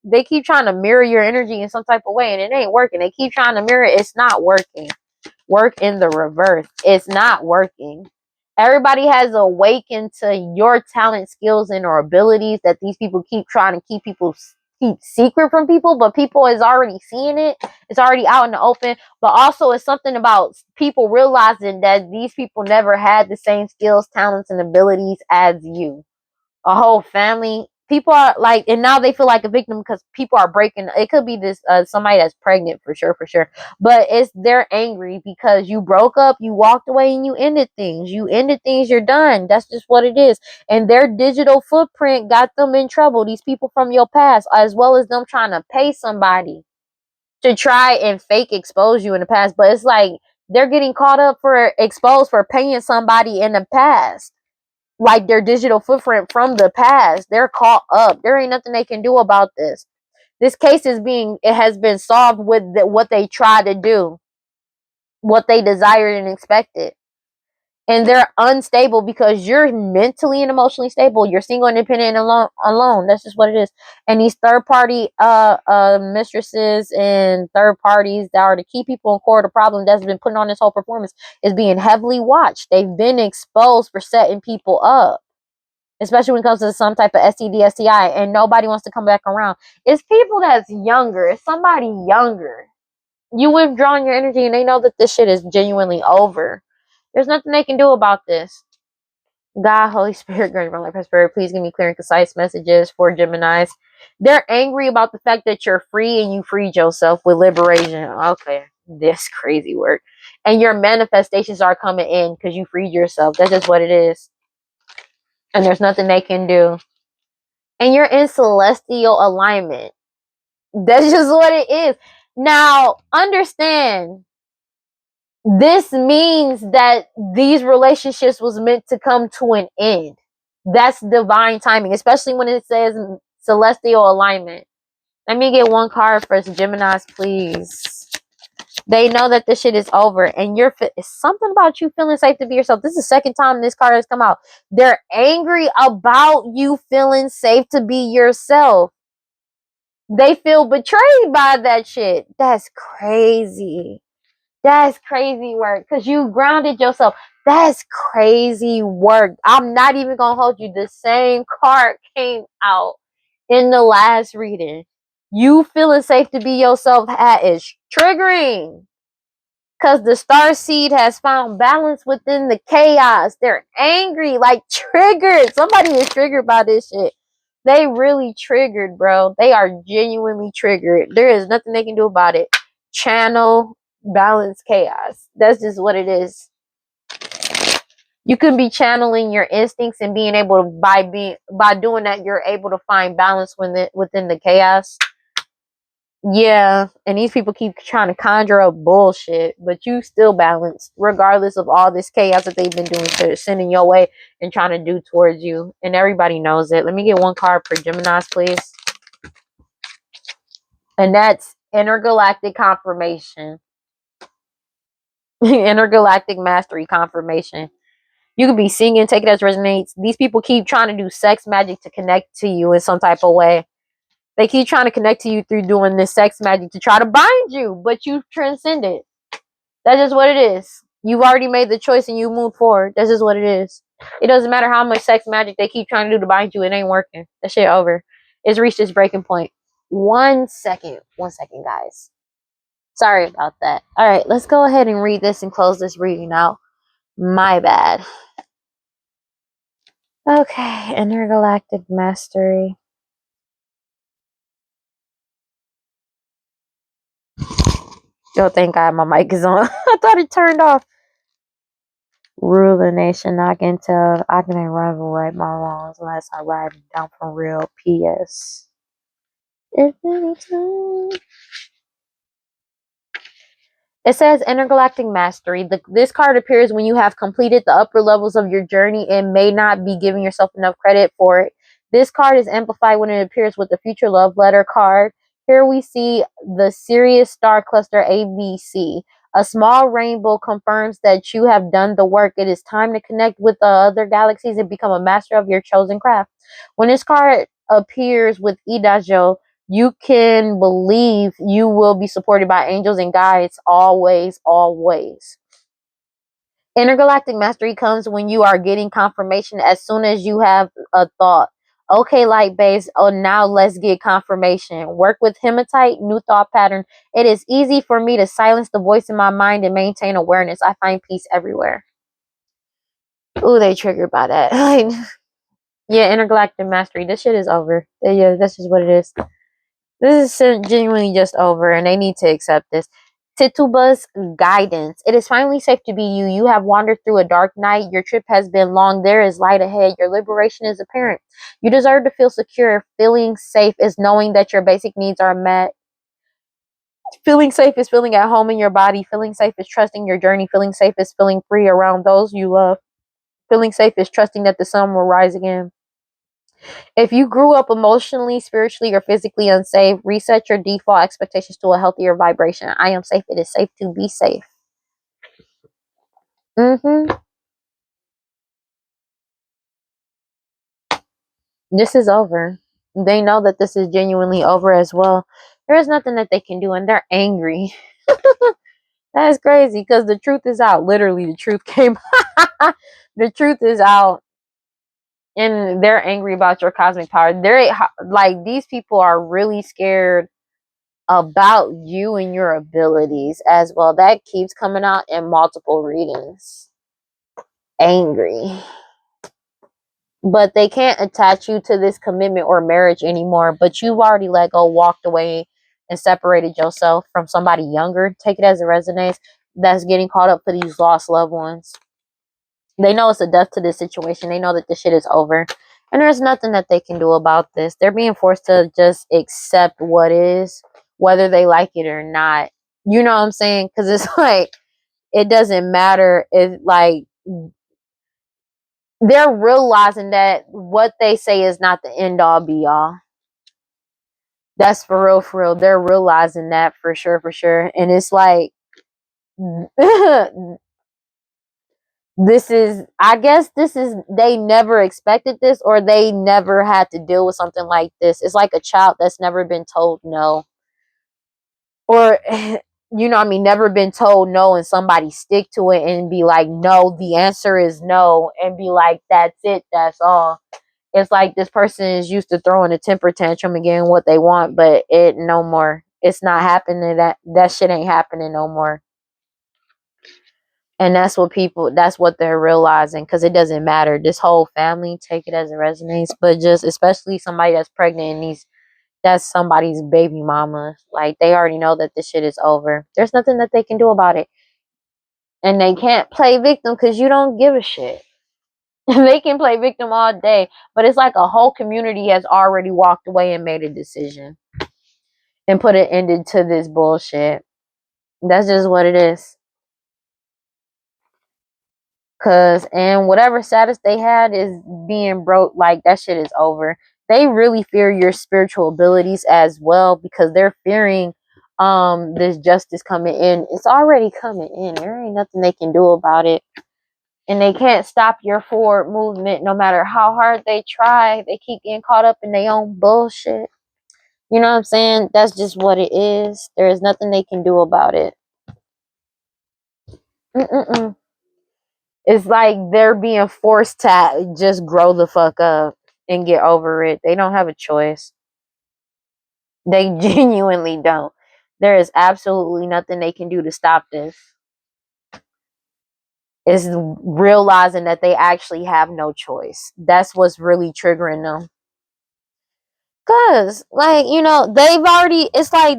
they keep trying to mirror your energy in some type of way, and it ain't working. They keep trying to mirror it. It's not working. Work in the reverse. It's not working. Everybody has awakened to your talent, skills, and or abilities that these people keep trying to keep secret from people, but people is already seeing it. It's already out in the open. But also it's something about people realizing that these people never had the same skills, talents, and abilities as you. A whole family. People are like, and now they feel like a victim because people are breaking. It could be this somebody that's pregnant for sure, but they're angry because you broke up, you walked away, and you ended things. You're done. That's just what it is. And their digital footprint got them in trouble. These people from your past, as well as them trying to pay somebody to try and fake expose you in the past. But it's like they're getting caught up for exposed for paying somebody in the past. Like their digital footprint from the past. They're caught up. There ain't nothing they can do about this. This case it has been solved with what they tried to do, what they desired and expected. And they're unstable because you're mentally and emotionally stable. You're single, independent, and alone. That's just what it is. And these third party mistresses and third parties that are the key people in core of the problem that's been putting on this whole performance is being heavily watched. They've been exposed for setting people up, especially when it comes to some type of STD, STI, and nobody wants to come back around. It's people that's younger. It's somebody younger. You withdrawing your energy and they know that this shit is genuinely over. There's nothing they can do about this. God, Holy Spirit, grant my life prosperity. Please give me clear and concise messages for Geminis. They're angry about the fact that you're free and you freed yourself with liberation. Okay, this crazy work. And your manifestations are coming in because you freed yourself. That's just what it is. And there's nothing they can do. And you're in celestial alignment. That's just what it is. Now, understand, this means that these relationships was meant to come to an end. That's divine timing, especially when it says celestial alignment. Let me get one card for Geminis, please. They know that this shit is over, and it's something about you feeling safe to be yourself. This is the second time this card has come out. They're angry about you feeling safe to be yourself. They feel betrayed by that shit. That's crazy. That's crazy work because you grounded yourself. That's crazy work. I'm not even gonna hold you. The same card came out in the last reading. You feeling safe to be yourself is triggering because the star seed has found balance within the chaos. They're angry, like triggered. Somebody is triggered by this shit. They really triggered, bro. They are genuinely triggered. There is nothing they can do about it. Channel balance chaos. That's just what it is. You can be channeling your instincts and being able to by doing that, you're able to find balance within the chaos. Yeah, and these people keep trying to conjure up bullshit, but you still balanced, regardless of all this chaos that they've been doing to sending your way and trying to do towards you. And everybody knows it. Let me get one card for Gemini's, please. And that's intergalactic confirmation. Intergalactic mastery confirmation. You could be singing, take it as resonates. These people keep trying to do sex magic to connect to you in some type of way. They keep trying to connect to you through doing this sex magic to try to bind you, but you've transcended. That's just what it is. You've already made the choice and you moved forward. That's just what it is. It doesn't matter how much sex magic they keep trying to do to bind you. It ain't working. That shit over. It's reached its breaking point. 1 second. 1 second, guys. Sorry about that. All right, let's go ahead and read this and close this reading out. My bad. Okay, intergalactic mastery. Yo, thank God my mic is on. I thought it turned off. Rule the nation, I can tell. I can rival right my wrongs unless I ride down from real. P.S. If any time. It says intergalactic mastery. This card appears when you have completed the upper levels of your journey and may not be giving yourself enough credit for it. This card is amplified when it appears with the future love letter card. Here we see the Sirius star cluster ABC. A small rainbow confirms that you have done the work. It is time to connect with the other galaxies and become a master of your chosen craft. When this card appears with Idajo, you can believe you will be supported by angels and guides always, always. Intergalactic mastery comes when you are getting confirmation as soon as you have a thought. Okay, light base. Oh, now let's get confirmation. Work with hematite, new thought pattern. It is easy for me to silence the voice in my mind and maintain awareness. I find peace everywhere. Ooh, they triggered by that. Yeah, intergalactic mastery. This shit is over. Yeah, this is what it is. This is genuinely just over, and they need to accept this. Tituba's guidance. It is finally safe to be you. You have wandered through a dark night. Your trip has been long. There is light ahead. Your liberation is apparent. You deserve to feel secure. Feeling safe is knowing that your basic needs are met. Feeling safe is feeling at home in your body. Feeling safe is trusting your journey. Feeling safe is feeling free around those you love. Feeling safe is trusting that the sun will rise again. If you grew up emotionally, spiritually, or physically unsafe, reset your default expectations to a healthier vibration. I am safe. It is safe to be safe. This is over. They know that this is genuinely over as well. There is nothing that they can do, and they're angry. That is crazy because the truth is out. Literally, the truth came. The truth is out, and they're angry about your cosmic power. They're like, these people are really scared about you and your abilities as well. That keeps coming out in multiple readings. Angry. But they can't attach you to this commitment or marriage anymore. But you've already let go, walked away, and separated yourself from somebody younger. Take it as it resonates. That's getting caught up for these lost loved ones. They know it's a death to this situation. They know that this shit is over. And there's nothing that they can do about this. They're being forced to just accept what is, whether they like it or not. You know what I'm saying? Because it's like, it doesn't matter if, like, they're realizing that what they say is not the end all be all. That's for real, for real. They're realizing that for sure, for sure. And it's like, this is, I guess this is, they never expected this, or they never had to deal with something like this. It's like a child that's never been told no, or you know what I mean, never been told no, and somebody stick to it and be like, no, the answer is no, and be like, that's it, that's all. It's like this person is used to throwing a temper tantrum and getting what they want, but it no more. It's not happening. That shit ain't happening no more. And that's what they're realizing, because it doesn't matter. This whole family, take it as it resonates, but just especially somebody that's pregnant and that's somebody's baby mama. Like, they already know that this shit is over. There's nothing that they can do about it. And they can't play victim because you don't give a shit. They can play victim all day, but it's like a whole community has already walked away and made a decision and put an end to this bullshit. That's just what it is. And whatever status they had is being broke. Like, that shit is over. They really fear your spiritual abilities as well, because they're fearing this justice coming in. It's already coming in. There ain't nothing they can do about it. And they can't stop your forward movement no matter how hard they try. They keep getting caught up in their own bullshit. You know what I'm saying? That's just what it is. There is nothing they can do about it. Mm-mm-mm. It's like they're being forced to just grow the fuck up and get over it. They don't have a choice. They genuinely don't. There is absolutely nothing they can do to stop this. It's realizing that they actually have no choice. That's what's really triggering them. Cause, like, you know, it's like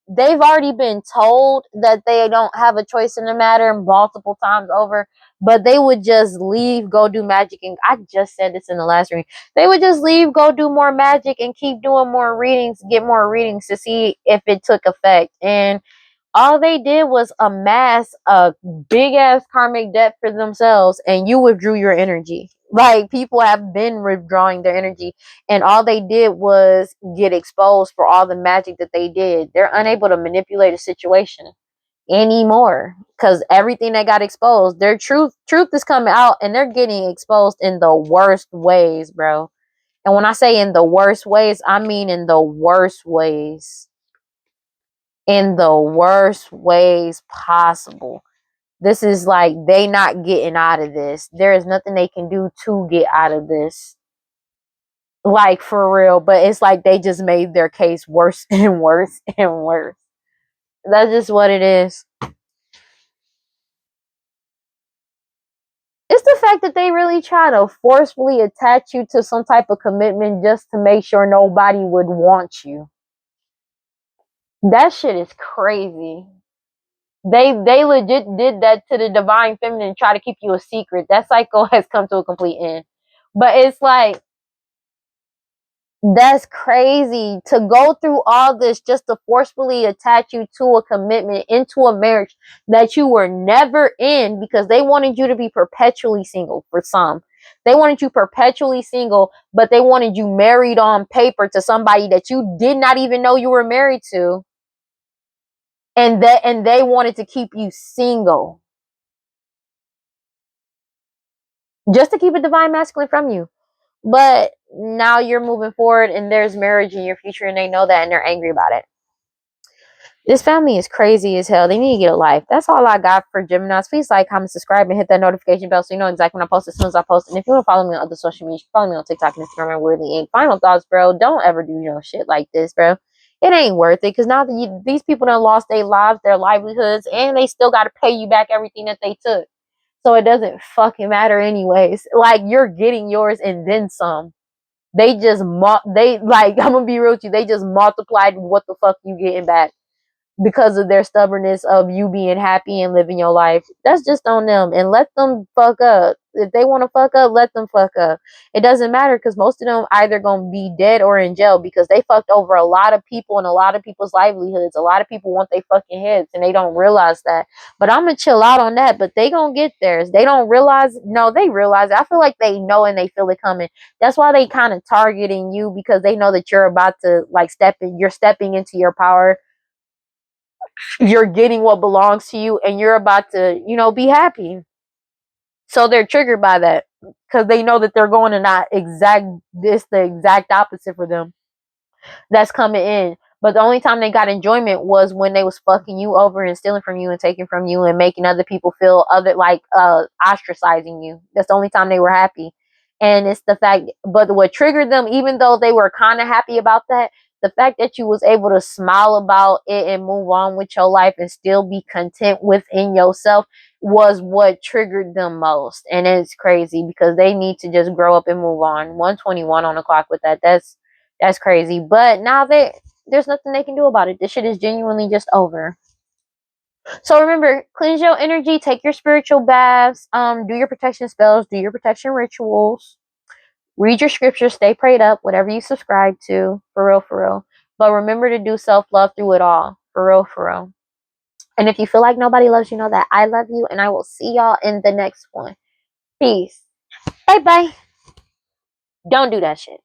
they've already been told that they don't have a choice in the matter multiple times over, but they would just leave, go do magic. And I just said this in the last reading. They would just leave, go do more magic, and keep doing more readings, get more readings to see if it took effect. And all they did was amass a big ass karmic debt for themselves, and you withdrew your energy. Like, people have been withdrawing their energy, and all they did was get exposed for all the magic that they did. They're unable to manipulate a situation anymore, because everything that got exposed, their truth is coming out, and they're getting exposed in the worst ways, bro. And when I say in the worst ways, I mean in the worst ways, in the worst ways possible. This is like they not getting out of this. There is nothing they can do to get out of this. Like, for real. But it's like they just made their case worse and worse and worse. That's just what it is. It's the fact that they really try to forcefully attach you to some type of commitment just to make sure nobody would want you. That shit is crazy. They legit did that to the divine feminine, try to keep you a secret. That cycle has come to a complete end. But it's like, that's crazy to go through all this just to forcefully attach you to a commitment, into a marriage that you were never in, because they wanted you to be perpetually single. For some, they wanted you perpetually single, but they wanted you married on paper to somebody that you did not even know you were married to. And they wanted to keep you single just to keep a divine masculine from you. But now you're moving forward, and there's marriage in your future, and they know that, and they're angry about it. This family is crazy as hell. They need to get a life. That's all I got for Geminis. Please like, comment, subscribe, and hit that notification bell so you know exactly when I post as soon as I post. And if you want to follow me on other social media, you can follow me on TikTok and Instagram at WeirdLee Inc. Final thoughts, bro. Don't ever do your shit like this, bro. It ain't worth it, because now that these people done lost their lives, their livelihoods, and they still got to pay you back everything that they took. So it doesn't fucking matter anyways. Like, you're getting yours and then some. They just I'm gonna be real with you. They just multiplied what the fuck you getting back, because of their stubbornness of you being happy and living your life. That's just on them, and let them fuck up. If they want to fuck up, let them fuck up. It doesn't matter, because most of them either gonna be dead or in jail, because they fucked over a lot of people and a lot of people's livelihoods. A lot of people want their fucking heads, and they don't realize that. But I'm gonna chill out on that. But they gonna get theirs. They don't realize. No, they realize it. I feel like they know and they feel it coming. That's why they kind of targeting you, because they know that you're about to, like, you're stepping into your power. you're getting what belongs to you and you're about to, be happy. So they're triggered by that because they know that they're going to not the exact opposite for them that's coming in. But the only time they got enjoyment was when they was fucking you over and stealing from you and taking from you and making other people feel ostracizing you. That's the only time they were happy. And it's the fact, but what triggered them, even though they were kind of happy about that, the fact that you was able to smile about it and move on with your life and still be content within yourself was what triggered them most. And it's crazy because they need to just grow up and move on. 121 on the clock with that. That's crazy. But now there's nothing they can do about it. This shit is genuinely just over. So remember, cleanse your energy, take your spiritual baths, do your protection spells, do your protection rituals, read your scriptures, stay prayed up, whatever you subscribe to, for real, for real. But remember to do self-love through it all, for real, for real. And if you feel like nobody loves you, know that I love you, and I will see y'all in the next one. Peace. Bye-bye. Don't do that shit.